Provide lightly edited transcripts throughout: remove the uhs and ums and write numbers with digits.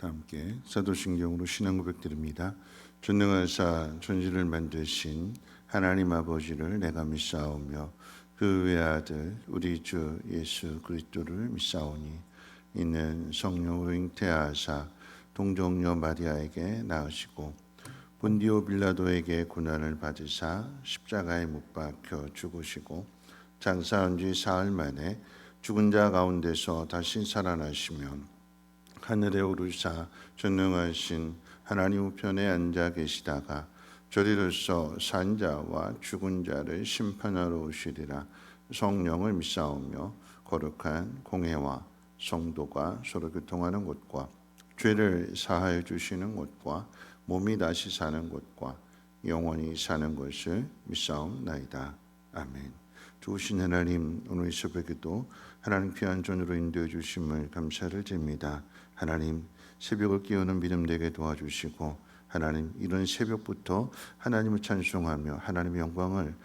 함께 사도신경으로 신앙 고백드립니다. 전능하사 천지를 만드신 하나님 아버지를 내가 믿사오며 그 외아들 우리 주 예수 그리스도를 믿사오니 이는 성령으로 잉태하사 동정녀 마리아에게 낳으시고 본디오 빌라도에게 고난을 받으사 십자가에 못 박혀 죽으시고 장사한 지 사흘 만에 죽은 자 가운데서 다시 살아나시며 하늘에 오르사 전능하신 하나님 우편에 앉아 계시다가 저리로서 산 자와 죽은 자를 심판하러 오시리라. 성령을 믿사오며 거룩한 공회와 성도가 서로 교통하는 곳과 죄를 사하여 주시는 곳과 몸이 다시 사는 곳과 영원히 사는 것을 믿사옵나이다. 아멘. 좋으신 하나님, 오늘 이 새벽에도 하나님 귀한 전으로 인도해 주심을 감사를 드립니다. 하나님, 새벽을 깨우는 믿음 되게 도와주시고 하나님, 이런 새벽부터 하나님을 찬송하며 하나님의 영광을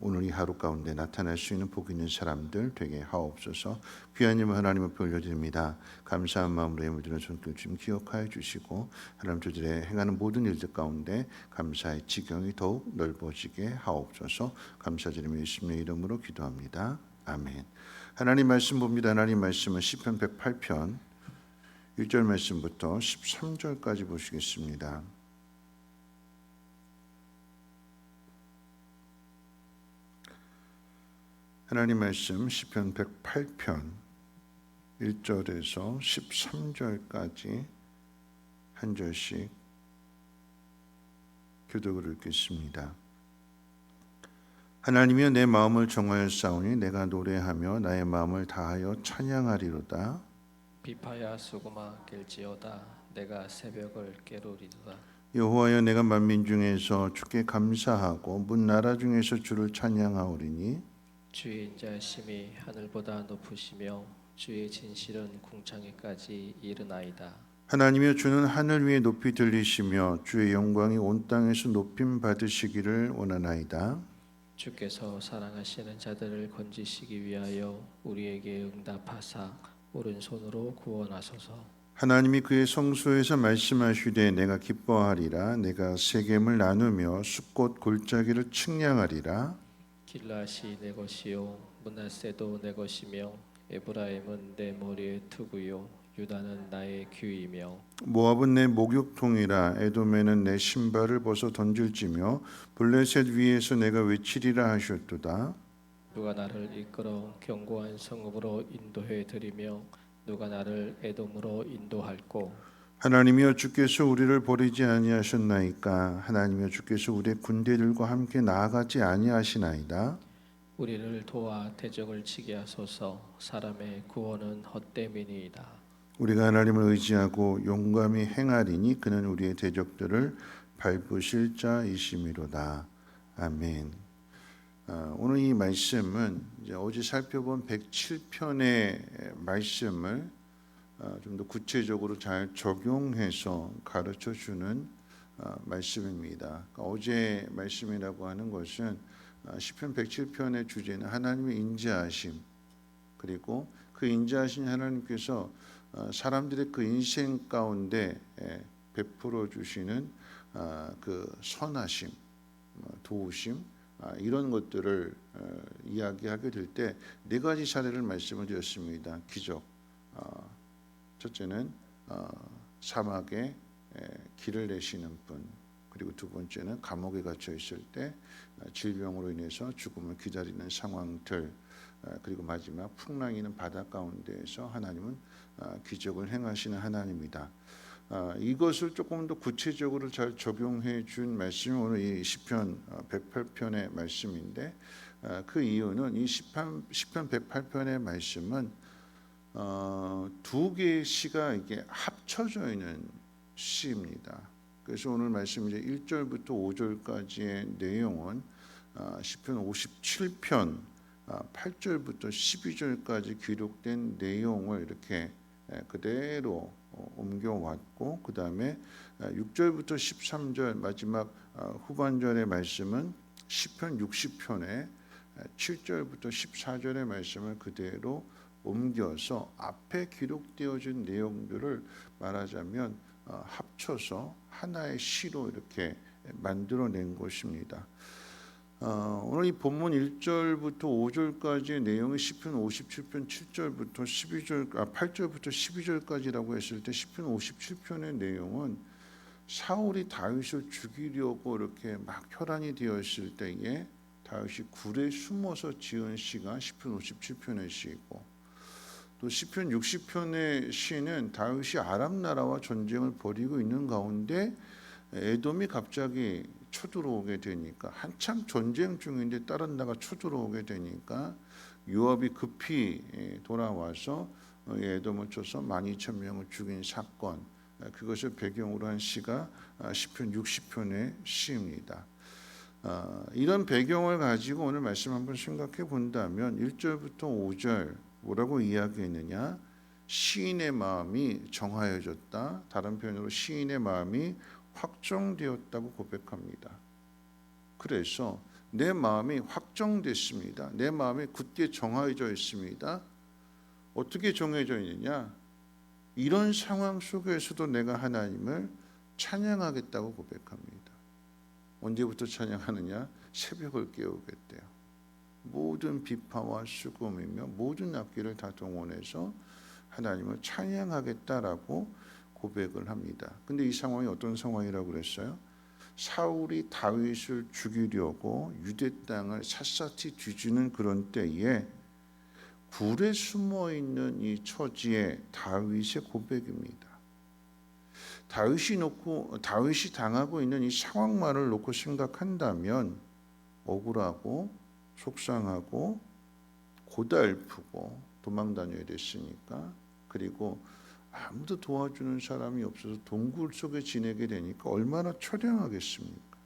오늘 이 하루 가운데 나타낼 수 있는 복 있는 사람들 되게 하옵소서. 귀한 이름 하나님 앞에 올려드립니다. 감사한 마음으로 예물드리는 손길 좀 기억하여 주시고 하나님 저들의 행하는 모든 일들 가운데 감사의 지경이 더욱 넓어지게 하옵소서. 감사드리며 예수님의 이름으로 기도합니다. 아멘. 하나님 말씀 봅니다. 하나님 말씀은 시편 108편 1절 말씀부터 13절까지 보시겠습니다. 하나님 말씀 시편 108편 1절에서 13절까지 한 절씩 교독을 읽겠습니다. 하나님이여 내 마음을 정하였사오니 내가 노래하며 나의 마음을 다하여 찬양하리로다. 비파야 수고마 깰지어다 내가 새벽을 깨우리로다. 여호와여 내가 만민 중에서 주께 감사하고 문 나라 중에서 주를 찬양하오리니 주의 인자심이 하늘보다 높으시며 주의 진실은 궁창에까지 이르나이다. 하나님이여 주는 하늘 위에 높이 들리시며 주의 영광이 온 땅에서 높임 받으시기를 원하나이다. 주께서 사랑하시는 자들을 건지시기 위하여 우리에게 응답하사 오른손으로 구원하소서. 하나님이 그의 성소에서 말씀하시되 내가 기뻐하리라. 내가 세겜을 나누며 숫꽃 골짜기를 측량하리라. 길라시 내 것이요 므낫세도 내 것이며 에브라임은 내 머리의 투구요 유다는 나의 귀이며 모압은 내 목욕통이라. 에돔에는 내 신발을 벗어 던질지며 블레셋 위에서 내가 외치리라 하셨도다. 누가 나를 이끌어 견고한 성읍으로 인도해 드리며 누가 나를 에돔으로 인도할꼬. 하나님이여 주께서 우리를 버리지 아니하셨나이까. 하나님이여 주께서 우리의 군대들과 함께 나아가지 아니하시나이다. 우리를 도와 대적을 치게 하소서. 사람의 구원은 헛됨이니이다. 우리가 하나님을 의지하고 용감히 행하리니 그는 우리의 대적들을 밟으실 자이심이로다. 아멘. 오늘 이 말씀은 이제 어제 살펴본 107편의 말씀을 좀 더 구체적으로 잘 적용해서 가르쳐 주는 말씀입니다. 그러니까 어제 말씀이라고 하는 것은 시편 107편의 주제는 하나님의 인자하심, 그리고 그 인자하신 하나님께서 사람들의 그 인생 가운데 베풀어 주시는 그 선하심, 도우심, 이런 것들을 이야기하게 될 때 네 가지 사례를 말씀을 드렸습니다. 기적, 첫째는 사막에 길을 내시는 분, 그리고 두 번째는 감옥에 갇혀 있을 때 질병으로 인해서 죽음을 기다리는 상황들, 그리고 마지막 풍랑이는 바다 가운데에서 하나님은 기적을 행하시는 하나님이다. 이것을 조금 더 구체적으로 잘 적용해 준 말씀이 오늘 이 시편 108편의 말씀인데, 그 이유는 이 시편 108편의 말씀은 두 개의 시가 이게 합쳐져 있는 시입니다. 그래서 오늘 말씀 이제 1절부터 5절까지의 내용은 시편 57편 8절부터 12절까지 기록된 내용을 이렇게 그대로 옮겨왔고, 그 다음에 6절부터 13절 마지막 후반절의 말씀은 시편 60편의 7절부터 14절의 말씀을 그대로 옮겨서 앞에 기록되어진 내용들을 말하자면 합쳐서 하나의 시로 이렇게 만들어낸 것입니다. 오늘 이 본문 1절부터 5절까지의 내용이 시편 57편 7절부터 8절부터 12절까지라고 했을 때 시편 57편의 내용은 사울이 다윗을 죽이려고 이렇게 막 혈안이 되었을 때에 다윗이 굴에 숨어서 지은 시가 시편 57편의 시이고, 또 시편 60편의 시는 다윗이 아람 나라와 전쟁을 벌이고 있는 가운데 에돔이 갑자기 쳐들어오게 되니까, 한참 전쟁 중인데 다른 나라가 쳐들어오게 되니까 요압이 급히 돌아와서 에돔을 쳐서 12,000명을 죽인 사건, 그것을 배경으로 한 시가 시편 60편의 시입니다. 이런 배경을 가지고 오늘 말씀 한번 생각해 본다면 1절부터 5절 뭐라고 이야기했느냐? 시인의 마음이 정하여졌다. 다른 표현으로 시인의 마음이 확정되었다고 고백합니다. 그래서 내 마음이 확정됐습니다. 내 마음이 굳게 정해져 있습니다. 어떻게 정해져 있느냐? 이런 상황 속에서도 내가 하나님을 찬양하겠다고 고백합니다. 언제부터 찬양하느냐? 새벽을 깨우겠대요. 모든 비파와 수금이며 모든 악기를 다 동원해서 하나님을 찬양하겠다라고 고백을 합니다. 근데 이 상황이 어떤 상황이라고 그랬어요? 사울이 다윗을 죽이려고 유대 땅을 샅샅이 뒤지는 그런 때에 굴에 숨어 있는 이 처지에 다윗의 고백입니다. 다윗이 당하고 있는 이 상황만을 놓고 생각한다면 억울하고 속상하고 고달프고 도망 다녀야 됐으니까, 그리고 아무도 도와주는 사람이 없어서 동굴 속에 지내게 되니까 얼마나 처량하겠습니까?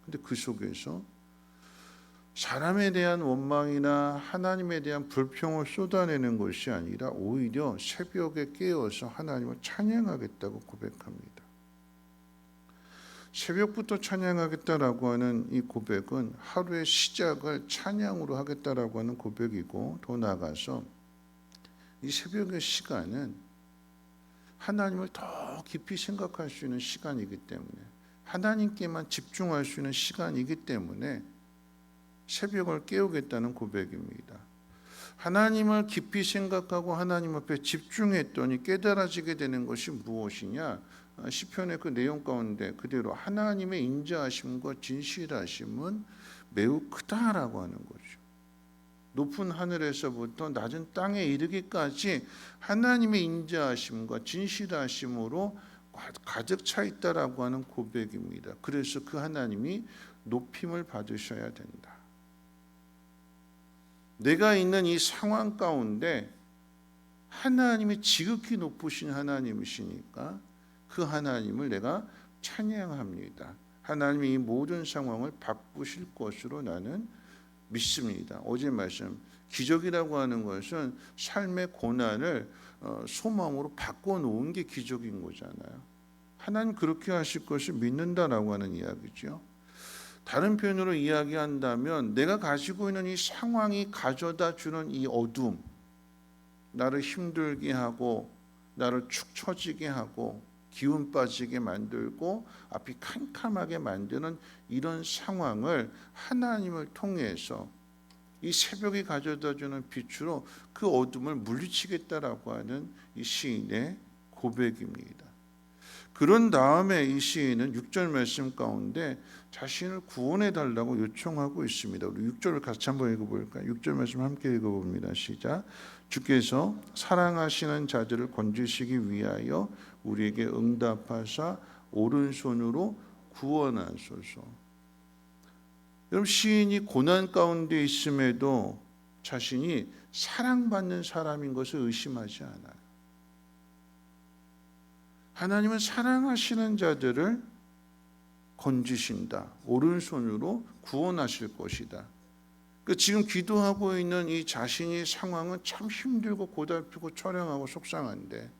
근데 그 속에서 사람에 대한 원망이나 하나님에 대한 불평을 쏟아내는 것이 아니라 오히려 새벽에 깨어서 하나님을 찬양하겠다고 고백합니다. 새벽부터 찬양하겠다라고 하는 이 고백은 하루의 시작을 찬양으로 하겠다라고 하는 고백이고, 더 나아가서 이 새벽의 시간은 하나님을 더 깊이 생각할 수 있는 시간이기 때문에, 하나님께만 집중할 수 있는 시간이기 때문에 새벽을 깨우겠다는 고백입니다. 하나님을 깊이 생각하고 하나님 앞에 집중했더니 깨달아지게 되는 것이 무엇이냐? 시편의 그 내용 가운데 그대로 하나님의 인자하심과 진실하심은 매우 크다라고 하는 거죠. 높은 하늘에서부터 낮은 땅에 이르기까지 하나님의 인자하심과 진실하심으로 가득 차 있다라고 하는 고백입니다. 그래서 그 하나님이 높임을 받으셔야 된다. 내가 있는 이 상황 가운데 하나님이 지극히 높으신 하나님이시니까 그 하나님을 내가 찬양합니다. 하나님이 이 모든 상황을 바꾸실 것으로 나는 믿습니다. 어제 말씀, 기적이라고 하는 것은 삶의 고난을 소망으로 바꿔놓은 게 기적인 거잖아요. 하나님 그렇게 하실 것을 믿는다라고 하는 이야기죠. 다른 표현으로 이야기한다면 내가 가지고 있는 이 상황이 가져다 주는 이 어둠, 나를 힘들게 하고 나를 축 처지게 하고 기운 빠지게 만들고 앞이 캄캄하게 만드는 이런 상황을 하나님을 통해서 이 새벽이 가져다 주는 빛으로 그 어둠을 물리치겠다라고 하는 이 시인의 고백입니다. 그런 다음에 이 시인은 6절 말씀 가운데 자신을 구원해 달라고 요청하고 있습니다. 우리 6절을 같이 한번 읽어볼까요? 6절 말씀 함께 읽어봅니다. 시작. 주께서 사랑하시는 자들을 건지시기 위하여 우리에게 응답하사 오른손으로 구원하소서. 여러분, 시인이 고난 가운데 있음에도 자신이 사랑받는 사람인 것을 의심하지 않아요. 하나님은 사랑하시는 자들을 건지신다. 오른손으로 구원하실 것이다. 지금 기도하고 있는 이 자신의 상황은 참 힘들고 고달프고 처량하고 속상한데,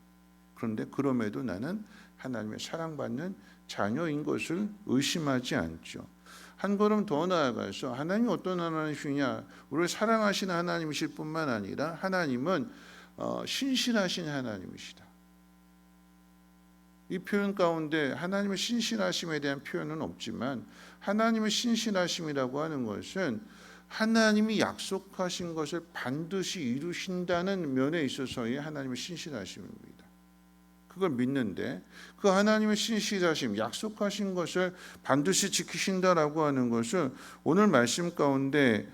그런데 그럼에도 나는 하나님의 사랑받는 자녀인 것을 의심하지 않죠. 한 걸음 더 나아가서 하나님이 어떤 하나님이시냐, 우리를 사랑하시는 하나님이실 뿐만 아니라 하나님은 신실하신 하나님이시다. 이 표현 가운데 하나님의 신실하심에 대한 표현은 없지만 하나님의 신실하심이라고 하는 것은 하나님이 약속하신 것을 반드시 이루신다는 면에 있어서의 하나님의 신실하심입니다. 그걸 믿는데 그 하나님의 신실하심, 약속하신 것을 반드시 지키신다라고 하는 것을 오늘 말씀 가운데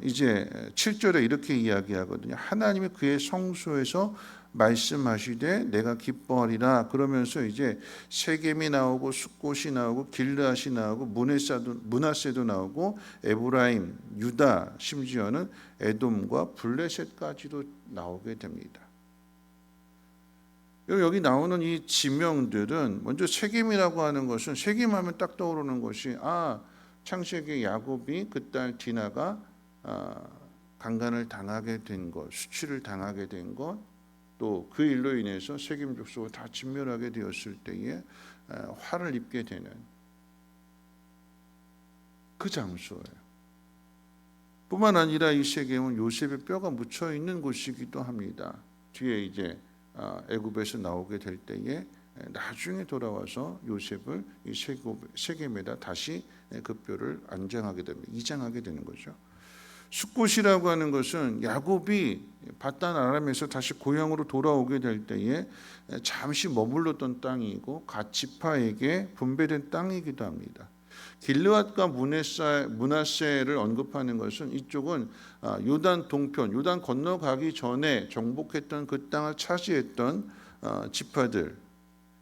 이제 7절에 이렇게 이야기하거든요. 하나님이 그의 성소에서 말씀하시되 내가 기뻐하리라. 그러면서 이제 세겜이 나오고 숫곳이 나오고 길르앗이 나오고 므낫세도 나오고 에브라임, 유다, 심지어는 에돔과 블레셋까지도 나오게 됩니다. 여기 나오는 이 지명들은 먼저 세겜이라고 하는 것은 세겜하면 딱 떠오르는 것이 창세기 야곱이 그 딸 디나가 강간을 당하게 된 것, 수치를 당하게 된 것, 또 그 일로 인해서 세겜 족속을 다 진멸하게 되었을 때에 화를 입게 되는 그 장소예요. 뿐만 아니라 이 세겜은 요셉의 뼈가 묻혀 있는 곳이기도 합니다. 뒤에 이제 애굽에서 나오게 될 때에 나중에 돌아와서 요셉을 이 세겜에다 다시 그 뼈를 안장하게 됩니다. 이장하게 되는 거죠. 숫곳이라고 하는 것은 야곱이 바단 아람에서 다시 고향으로 돌아오게 될 때에 잠시 머물렀던 땅이고 갓 지파에게 분배된 땅이기도 합니다. 길르앗과 므낫세를 언급하는 것은 이쪽은 요단 동편, 요단 건너가기 전에 정복했던 그 땅을 차지했던 지파들.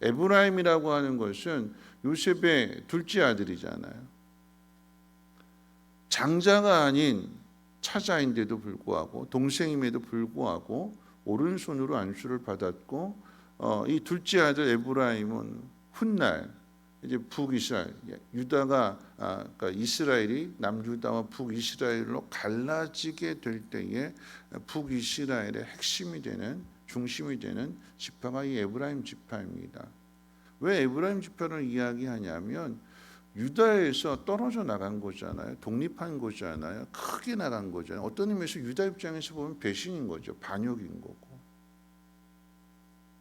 에브라임이라고 하는 것은 요셉의 둘째 아들이잖아요. 장자가 아닌 차자인데도 불구하고 동생임에도 불구하고 오른손으로 안수를 받았고 이 둘째 아들 에브라임은 훗날 이제 북이스라엘, 유다가 그러니까 이스라엘이 남유다와 북이스라엘로 갈라지게 될 때에 북이스라엘의 핵심이 되는 중심이 되는 지파가 이 에브라임 지파입니다. 왜 에브라임 지파를 이야기하냐면 유다에서 떨어져 나간 거잖아요. 독립한 거잖아요. 크게 나간 거잖아요. 어떤 의미에서 유다 입장에서 보면 배신인 거죠. 반역인 거고.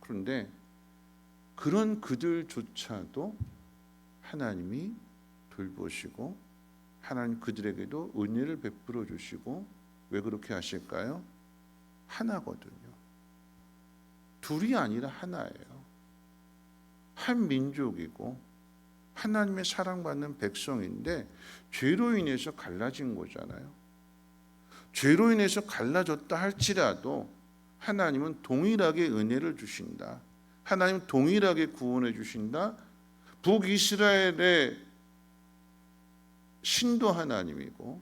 그런데 그런 그들조차도 하나님이 돌보시고 하나님 그들에게도 은혜를 베풀어 주시고 왜 그렇게 하실까요? 하나거든요. 둘이 아니라 하나예요. 한 민족이고 하나님의 사랑받는 백성인데 죄로 인해서 갈라진 거잖아요. 죄로 인해서 갈라졌다 할지라도 하나님은 동일하게 은혜를 주신다. 하나님은 동일하게 구원해 주신다. 북이스라엘의 신도 하나님이고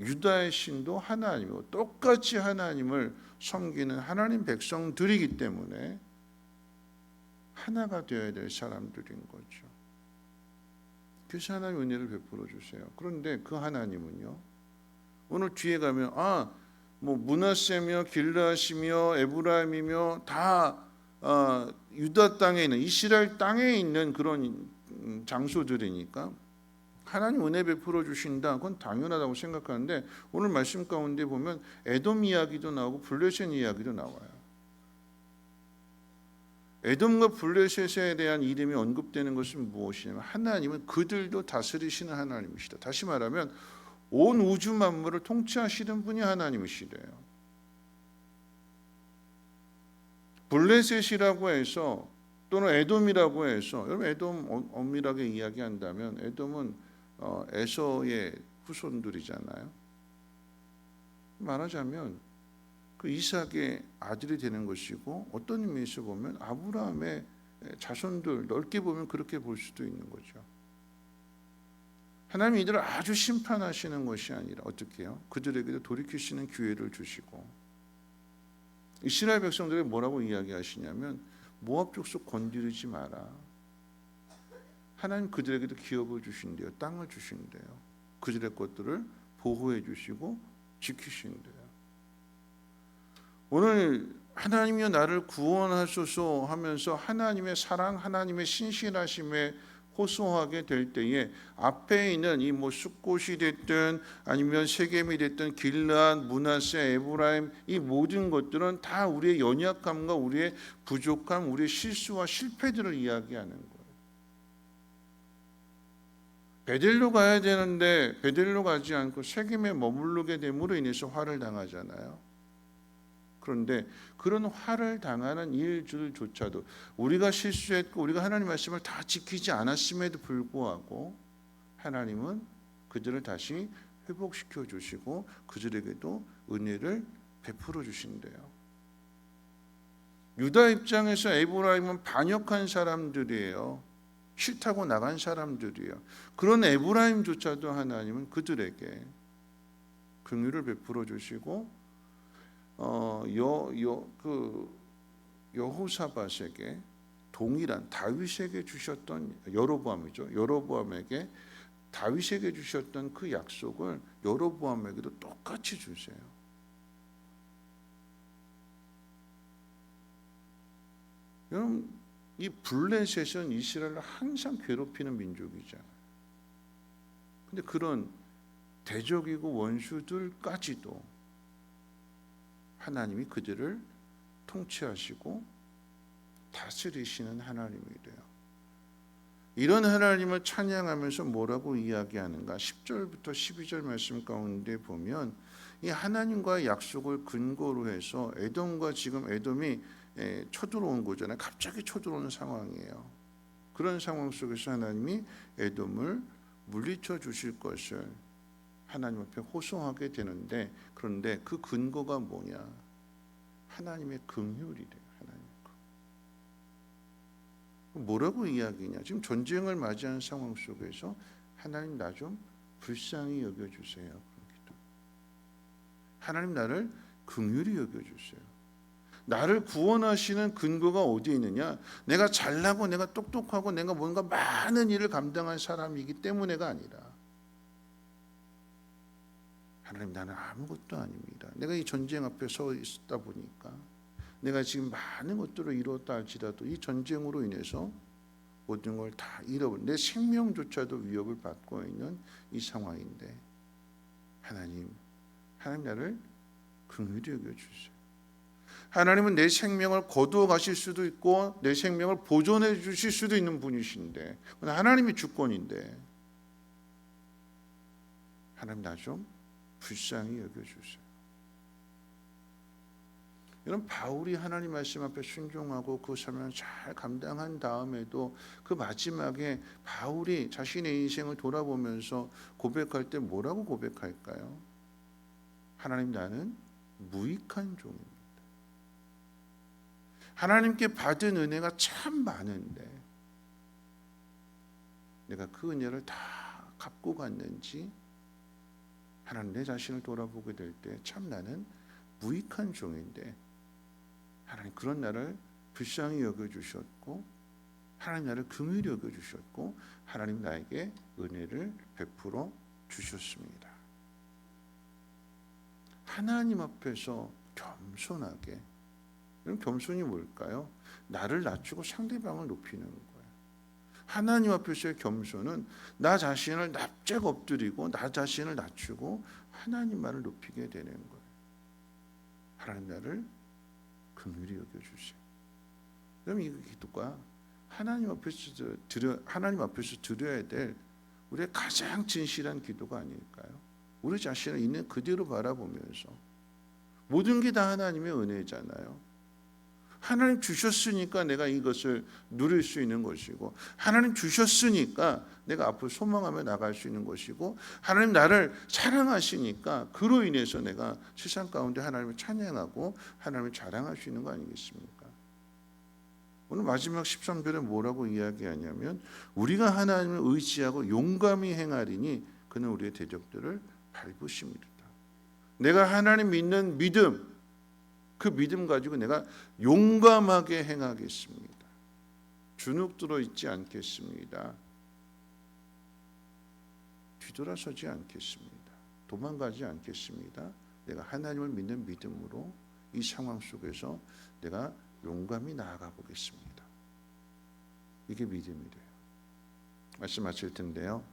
유다의 신도 하나님이고 똑같이 하나님을 섬기는 하나님 백성들이기 때문에 하나가 되어야 될 사람들인 거죠. 그래서 하나님 은혜를 베풀어 주세요. 그런데 그 하나님은요. 오늘 뒤에 가면 므낫세며 길르앗이며 에브라임이며 다 유다 땅에 있는 이스라엘 땅에 있는 그런 장소들이니까 하나님 은혜 베풀어 주신다. 그건 당연하다고 생각하는데 오늘 말씀 가운데 보면 에돔 이야기도 나오고 블레셋 이야기도 나와요. 에돔과 블레셋에 대한 이름이 언급되는 것은 무엇이냐면 하나님은 그들도 다스리시는 하나님이시다. 다시 말하면 온 우주 만물을 통치하시는 분이 하나님이시래요. 블레셋이라고 해서 또는 에돔이라고 해서 여러분 에돔 엄밀하게 이야기한다면 에돔은 에서의 후손들이잖아요. 말하자면 그 이삭의 아들이 되는 것이고 어떤 의미에서 보면 아브라함의 자손들 넓게 보면 그렇게 볼 수도 있는 거죠. 하나님 이들을 아주 심판하시는 것이 아니라 어떻게 해요? 그들에게도 돌이키시는 기회를 주시고 이스라엘 백성들에게 뭐라고 이야기하시냐면 모압 족속 건드리지 마라. 하나님 그들에게도 기업을 주신대요. 땅을 주신대요. 그들의 것들을 보호해 주시고 지키신대요. 오늘 하나님이여 나를 구원하소서 하면서 하나님의 사랑, 하나님의 신실하심에 호소하게 될 때에 앞에 있는 이 뭐 숫곳이 됐든 아니면 세겜이 됐든 길르앗, 므낫세, 에브라임 이 모든 것들은 다 우리의 연약함과 우리의 부족함, 우리의 실수와 실패들을 이야기하는 거예요. 베델로 가야 되는데 베델로 가지 않고 세겜에 머무르게 됨으로 인해서 화를 당하잖아요. 그런데 그런 화를 당하는 일들조차도 우리가 실수했고 우리가 하나님 말씀을 다 지키지 않았음에도 불구하고 하나님은 그들을 다시 회복시켜 주시고 그들에게도 은혜를 베풀어 주신대요. 유다 입장에서 에브라임은 반역한 사람들이에요. 싫다고 나간 사람들이에요. 그런 에브라임조차도 하나님은 그들에게 긍휼을 베풀어 주시고 여호사밧에게 동일한 다윗에게 주셨던 여로보암에게 다윗에게 주셨던 그 약속을 여로보암에게도 똑같이 주세요. 여러분, 이 블레셋은 이스라엘을 항상 괴롭히는 민족이잖아요. 근데 그런 대적이고 원수들까지도 하나님이 그들을 통치하시고 다스리시는 하나님이 돼요. 이런 하나님을 찬양하면서 뭐라고 이야기하는가? 10절부터 12절 말씀 가운데 보면 이 하나님과의 약속을 근거로 해서 지금 에돔이 쳐들어온 거잖아요. 갑자기 쳐들어오는 상황이에요. 그런 상황 속에서 하나님이 에돔을 물리쳐 주실 것을 하나님 앞에 호소하게 되는데, 그런데 그 근거가 뭐냐? 하나님의 긍휼이래요. 하나님의 긍휼. 뭐라고 이야기냐? 지금 전쟁을 맞이하는 상황 속에서 하나님 나 좀 불쌍히 여겨주세요. 하나님 나를 긍휼히 여겨주세요. 나를 구원하시는 근거가 어디에 있느냐? 내가 잘나고 내가 똑똑하고 내가 뭔가 많은 일을 감당한 사람이기 때문에가 아니라 하나님 나는 아무것도 아닙니다. 내가 이 전쟁 앞에 서 있다 보니까 내가 지금 많은 것들을 이뤘다 할지라도 이 전쟁으로 인해서 모든 걸 다 잃어버린 내 생명조차도 위협을 받고 있는 이 상황인데 하나님 나를 긍휼히 여겨주세요. 하나님은 내 생명을 거두어 가실 수도 있고 내 생명을 보존해 주실 수도 있는 분이신데 하나님이 주권인데 하나님 나 좀 불쌍히 여겨주세요. 이런 바울이 하나님 말씀 앞에 순종하고 그 사명을 잘 감당한 다음에도 그 마지막에 바울이 자신의 인생을 돌아보면서 고백할 때 뭐라고 고백할까요? 하나님 나는 무익한 종입니다. 하나님께 받은 은혜가 참 많은데 내가 그 은혜를 다 갚고 갔는지 하나님 내 자신을 돌아보게 될 때 참 나는 무익한 종인데 하나님 그런 나를 불쌍히 여겨주셨고 하나님 나를 긍휼히 여겨주셨고 하나님 나에게 은혜를 베풀어 주셨습니다. 하나님 앞에서 겸손하게, 그럼 겸손이 뭘까요? 나를 낮추고 상대방을 높이는 거예요. 하나님 앞에서의 겸손은 나 자신을 납작 엎드리고 나 자신을 낮추고 하나님만을 높이게 되는 거예요. 하나님 나를 긍휼히 여겨주세요. 그럼 이 기도가 하나님 앞에서 드려야 될 우리의 가장 진실한 기도가 아닐까요? 우리 자신을 있는 그대로 바라보면서 모든 게 다 하나님의 은혜잖아요. 하나님 주셨으니까 내가 이것을 누릴 수 있는 것이고 하나님 주셨으니까 내가 앞으로 소망하며 나갈 수 있는 것이고 하나님 나를 사랑하시니까 그로 인해서 내가 세상 가운데 하나님을 찬양하고 하나님을 자랑할 수 있는 거 아니겠습니까? 오늘 마지막 13절에 뭐라고 이야기하냐면 우리가 하나님을 의지하고 용감히 행하리니 그는 우리의 대적들을 밟으십니다. 내가 하나님 믿는 믿음, 그 믿음 가지고 내가 용감하게 행하겠습니다. 주눅 들어 있지 않겠습니다. 뒤돌아서지 않겠습니다. 도망가지 않겠습니다. 내가 하나님을 믿는 믿음으로 이 상황 속에서 내가 용감히 나아가 보겠습니다. 이게 믿음이래요. 말씀 마칠 텐데요.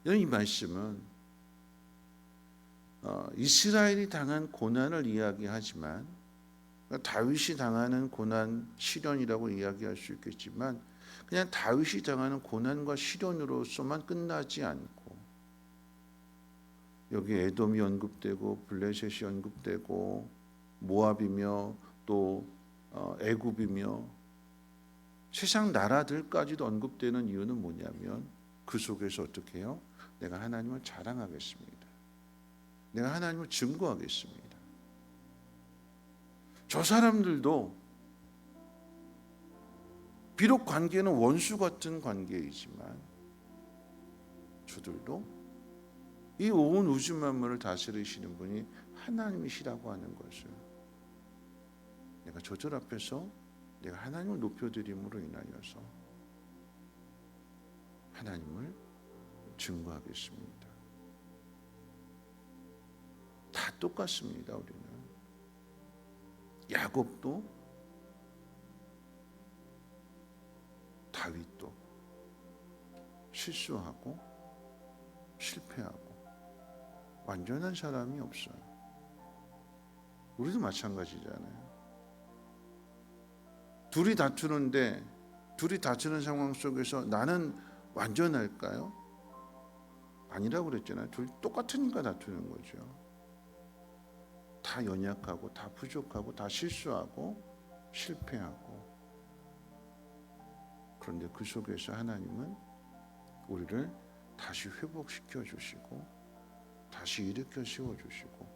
이 말씀은 이스라엘이 당한 고난을 이야기하지만 다윗이 당하는 고난, 시련이라고 이야기할 수 있겠지만 그냥 다윗이 당하는 고난과 시련으로서만 끝나지 않고 여기 에돔이 언급되고 블레셋이 언급되고 모압이며 또 애굽이며 세상 나라들까지도 언급되는 이유는 뭐냐면 그 속에서 어떻게 해요? 내가 하나님을 자랑하겠습니다. 내가 하나님을 증거하겠습니다. 저 사람들도 비록 관계는 원수 같은 관계이지만 저들도 이 온 우주 만물을 다스리시는 분이 하나님이시라고 하는 것을 내가 저들 앞에서 내가 하나님을 높여드림으로 인하여서 하나님을 증거하겠습니다. 다 똑같습니다. 우리는 야곱도 다윗도 실수하고 실패하고 완전한 사람이 없어요. 우리도 마찬가지잖아요. 둘이 다투는데 둘이 다투는 상황 속에서 나는 완전할까요? 아니라고 그랬잖아요. 둘이 똑같으니까 다투는 거죠. 다 연약하고 다 부족하고 다 실수하고 실패하고. 그런데 그 속에서 하나님은 우리를 다시 회복시켜 주시고 다시 일으켜 세워 주시고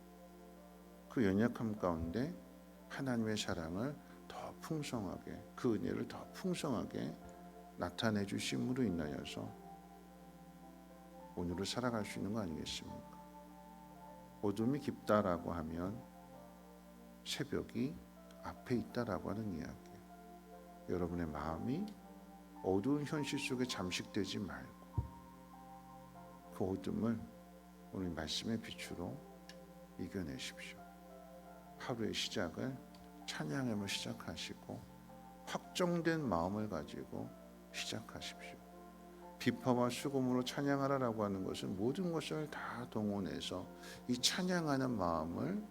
그 연약함 가운데 하나님의 사랑을 더 풍성하게, 그 은혜를 더 풍성하게 나타내 주심으로 인하여서 오늘을 살아갈 수 있는 거 아니겠습니까? 어둠이 깊다라고 하면 새벽이 앞에 있다라고 하는 이야기. 여러분의 마음이 어두운 현실 속에 잠식되지 말고 그 어둠을 오늘 말씀의 빛으로 이겨내십시오. 하루의 시작을 찬양하며 시작하시고 확정된 마음을 가지고 시작하십시오. 비파와 수금으로 찬양하라라고 하는 것은 모든 것을 다 동원해서 이 찬양하는 마음을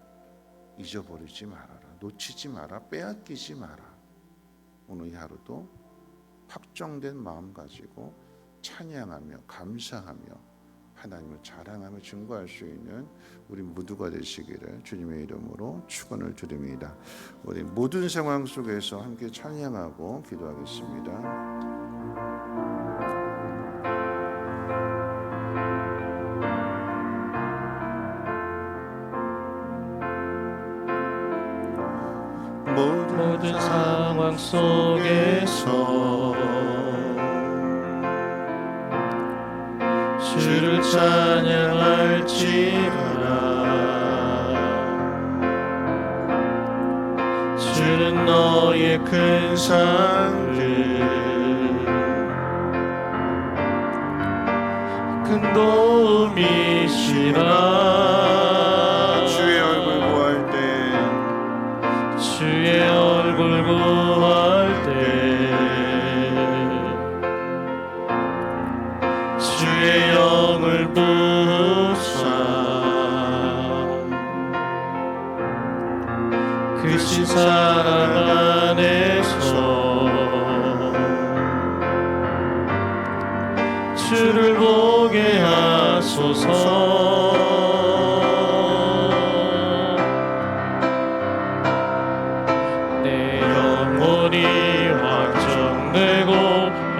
잊어버리지 말아라, 놓치지 마라, 빼앗기지 마라. 오늘 이 하루도 확정된 마음 가지고 찬양하며 감사하며 하나님을 자랑하며 증거할 수 있는 우리 모두가 되시기를 주님의 이름으로 축원을 드립니다. 우리 모든 상황 속에서 함께 찬양하고 기도하겠습니다. 모든 상황 속에서 주를 찬양할지어다. 주는 너의 큰 상을 큰 도움이시라. 주의 얼굴 구할 때 주의 얼굴 구할 때 주의 영을 부사 크신 사랑 안에서 주를 보게 하소서. 내 영혼이 확정되고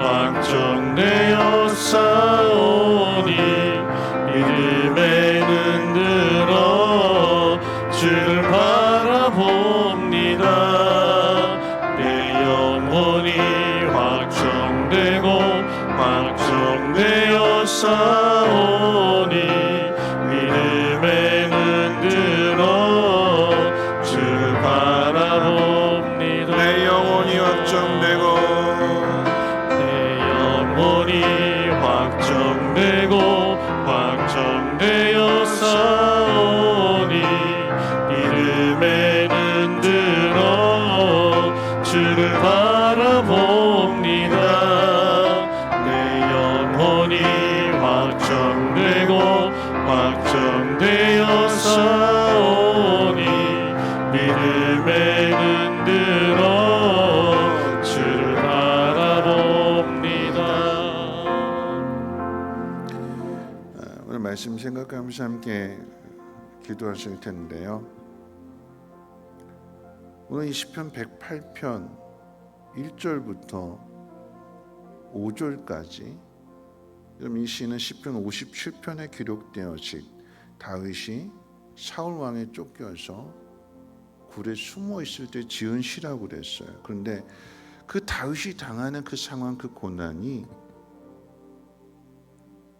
확정되어 싸우니 믿음에는 들어 주를 바라봅니다. 내 영혼이 확정되고 확정되어 싸우니 믿음에는 들어 주를 바라봅니다. 내 영혼이 확정되고 내 영혼이 확정되고 확정되어 싸우니 믿음에는 들어 주를 바라봅니다. 내 말씀 생각하면서 함께 기도하실 텐데요. 오늘 이 시편 108편 1절부터 5절까지, 그럼 이 시는 시편 57편에 기록되어진 다윗이 사울 왕에 쫓겨서 굴에 숨어 있을 때 지은 시라고 그랬어요. 그런데 그 다윗이 당하는 그 상황, 그 고난이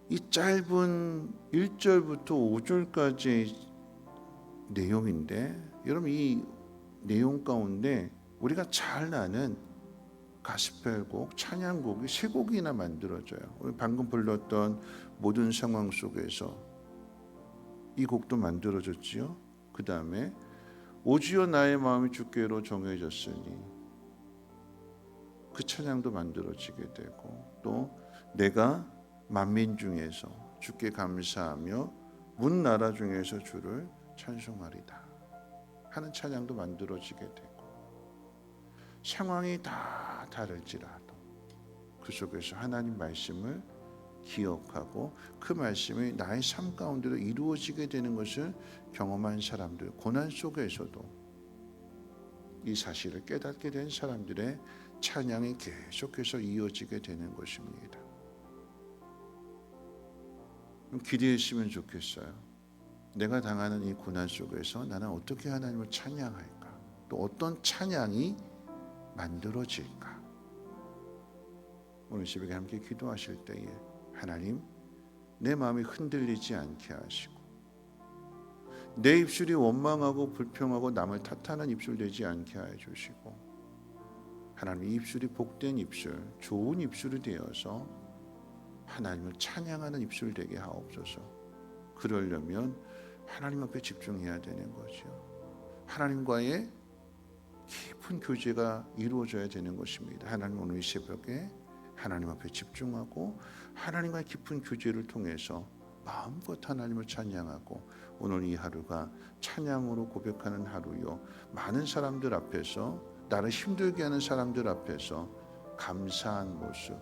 이 짧은 1절부터 5절까지의 내용인데, 여러분 이 내용 가운데 우리가 잘 아는 가스펠곡, 찬양곡이 3곡이나 만들어져요. 우리 방금 불렀던 모든 상황 속에서 이 곡도 만들어졌지요. 그 다음에 오지어 나의 마음이 주께로 정해졌으니 그 찬양도 만들어지게 되고, 또 내가 만민 중에서 주께 감사하며 문 나라 중에서 주를 찬송하리다 하는 찬양도 만들어지게 되고, 상황이 다 다를지라도 그 속에서 하나님 말씀을 기억하고 그 말씀이 나의 삶 가운데로 이루어지게 되는 것을 경험한 사람들, 고난 속에서도 이 사실을 깨닫게 된 사람들의 찬양이 계속해서 이어지게 되는 것입니다. 기대했으면 좋겠어요. 내가 당하는 이 고난 속에서 나는 어떻게 하나님을 찬양할까? 또 어떤 찬양이 만들어질까? 오늘 새벽에 함께 기도하실 때에 하나님, 내 마음이 흔들리지 않게 하시고 내 입술이 원망하고 불평하고 남을 탓하는 입술 되지 않게 해 주시고, 하나님 이 입술이 복된 입술, 좋은 입술이 되어서 하나님을 찬양하는 입술 되게 하옵소서. 그러려면 하나님 앞에 집중해야 되는 거죠. 하나님과의 깊은 교제가 이루어져야 되는 것입니다. 하나님 오늘 이 새벽에 하나님 앞에 집중하고 하나님과의 깊은 교제를 통해서 마음껏 하나님을 찬양하고, 오늘 이 하루가 찬양으로 고백하는 하루요, 많은 사람들 앞에서, 나를 힘들게 하는 사람들 앞에서 감사한 모습,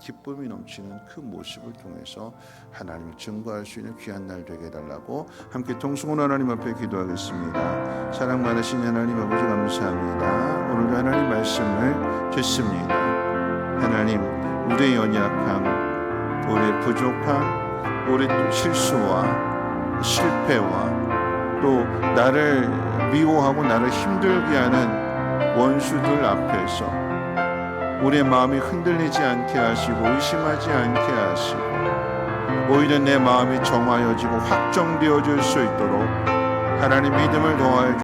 기쁨이 넘치는 그 모습을 통해서 하나님을 증거할 수 있는 귀한 날 되게 해달라고 함께 통성으로 하나님 앞에 기도하겠습니다. 사랑 많으신 하나님 아버지 감사합니다. 오늘도 하나님 말씀을 듣습니다. 하나님, 우리의 연약함, 우리의 부족함, 우리의 실수와 실패와 또 나를 미워하고 나를 힘들게 하는 원수들 앞에서 우리의 마음이 흔들리지 않게 하시고 의심하지 않게 하시고, 오히려 내 마음이 정하여지고 확정되어질 수 있도록 하나님 믿음을 더하여